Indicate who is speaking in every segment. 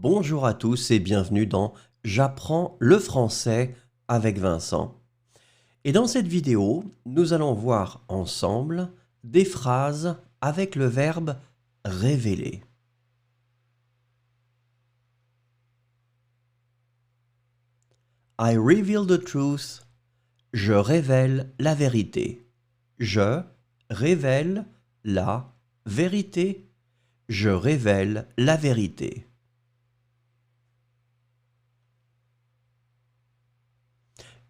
Speaker 1: Bonjour à tous et bienvenue dans J'apprends le français avec Vincent. Et dans cette vidéo, nous allons voir ensemble des phrases avec le verbe révéler. I reveal the truth. Je révèle la vérité. Je révèle la vérité. Je révèle la vérité.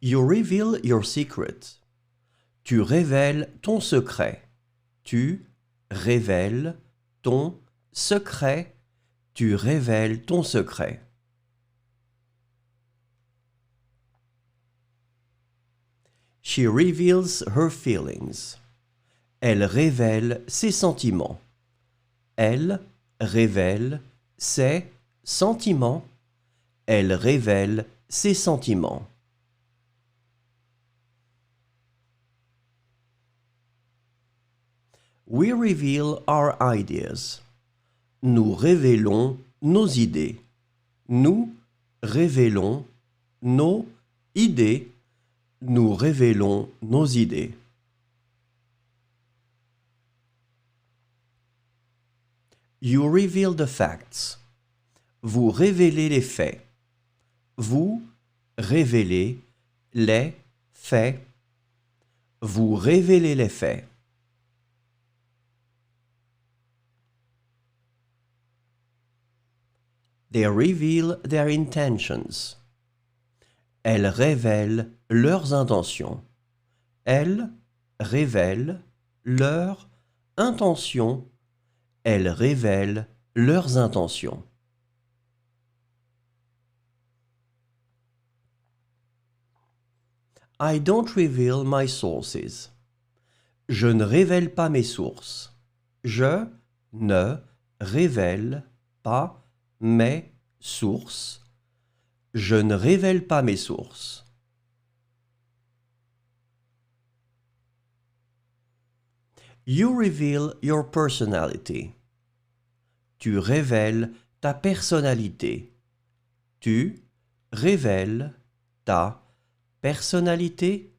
Speaker 1: You reveal your secret. Tu révèles ton secret. Tu révèles ton secret. Tu révèles ton secret. She reveals her feelings. Elle révèle ses sentiments. Elle révèle ses sentiments. Elle révèle ses sentiments. We reveal our ideas. Nous révélons nos idées. Nous révélons nos idées. Nous révélons nos idées. You reveal the facts. Vous révélez les faits. Vous révélez les faits. Vous révélez les faits. They reveal their intentions. Elles révèlent leurs intentions. Elles révèlent leurs intentions. Elles révèlent leurs intentions. I don't reveal my sources. Je ne révèle pas mes sources. Je ne révèle pas mes sources. Je ne révèle pas mes sources. You reveal your personality. Tu révèles ta personnalité. Tu révèles ta personnalité.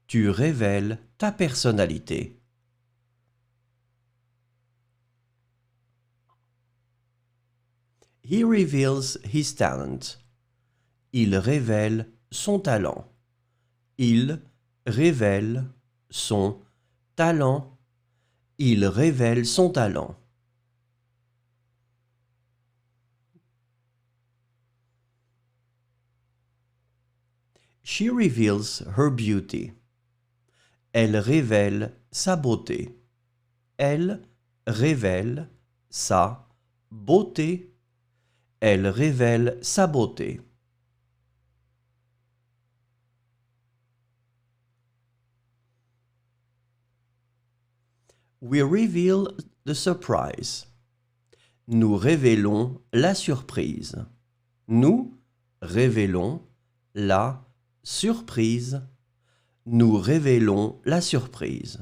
Speaker 1: Tu révèles ta personnalité. He reveals his talent. Il révèle son talent. Il révèle son talent. Il révèle son talent. She reveals her beauty. Elle révèle sa beauté. Elle révèle sa beauté. Elle révèle sa beauté. We reveal the surprise. Nous révélons la surprise. Nous révélons la surprise. Nous révélons la surprise.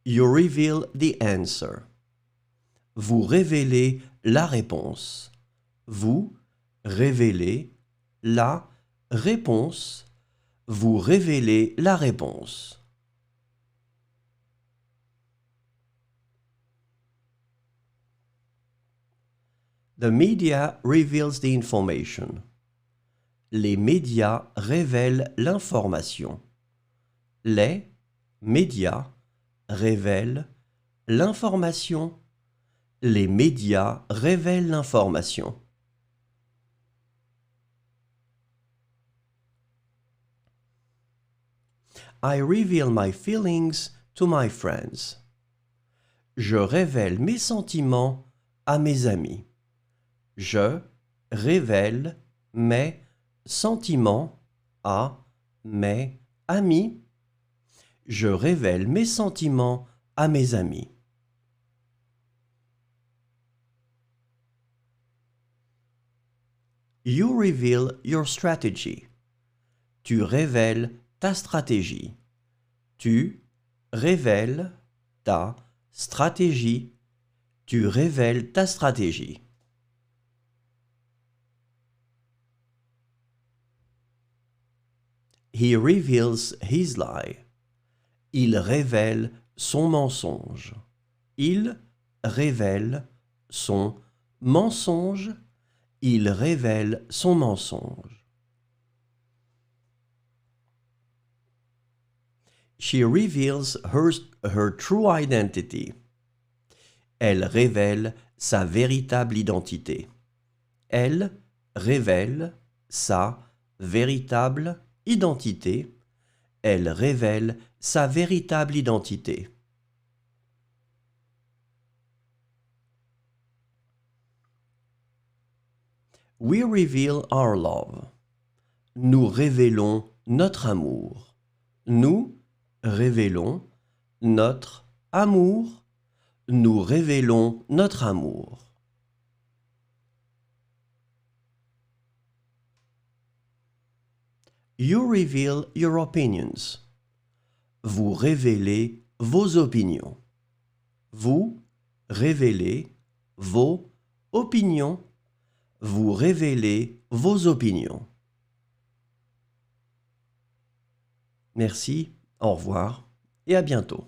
Speaker 1: You reveal the answer. Vous révélez la réponse. Vous révélez la réponse. Vous révélez la réponse. The media reveals the information. Les médias révèlent l'information. Les médias révèlent l'information. Les médias révèlent l'information. I reveal my feelings to my friends. Je révèle mes sentiments à mes amis. Je révèle mes sentiments à mes amis. Je révèle mes sentiments à mes amis. You reveal your strategy. Tu révèles ta stratégie. Tu révèles ta stratégie, tu révèles ta stratégie. He reveals his lie. Il révèle son mensonge. Il révèle son mensonge. Il révèle son mensonge. She reveals her true identity. Elle révèle sa véritable identité. Elle révèle sa véritable identité. Elle révèle sa véritable identité. We reveal our love. Nous révélons notre amour. Nous révélons notre amour. Nous révélons notre amour. You reveal your opinions. Vous révélez vos opinions. Vous révélez vos opinions. Vous révélez vos opinions. Merci, au revoir et à bientôt.